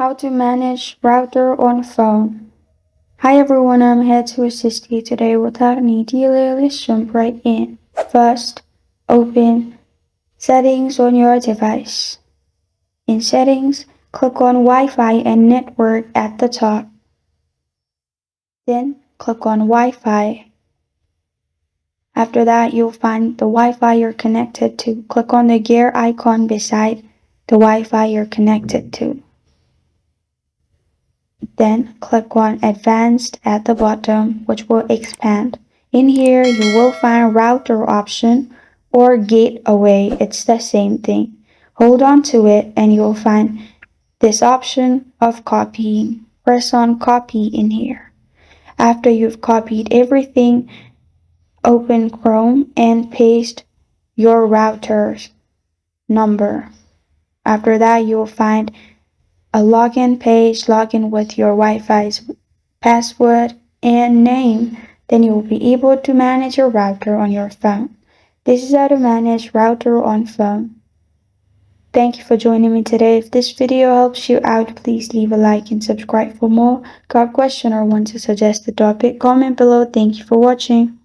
How to manage router on phone. Hi everyone, I'm here to assist you today. Without any delay, let's jump right in. First, open Settings on your device. In Settings, click on Wi-Fi and Network at the top. Then click on Wi-Fi. After that, you'll find the Wi-Fi you're connected to. Click on the gear icon beside the Wi-Fi you're connected to. Then click on Advanced at the bottom, which will expand. In here, you will find Router option or Gateway. It's the same thing. Hold on to it and you'll find this option of copying. Press on Copy in here. After you've copied everything, open Chrome and paste your router's number. After that, you'll find a login page. Log in with your Wi-Fi's password and name. Then you will be able to manage your router on your phone. This is how to manage router on phone. Thank you for joining me today. If this video helps you out, please leave a like and subscribe for more. Got a question or want to suggest a topic? Comment below. Thank you for watching.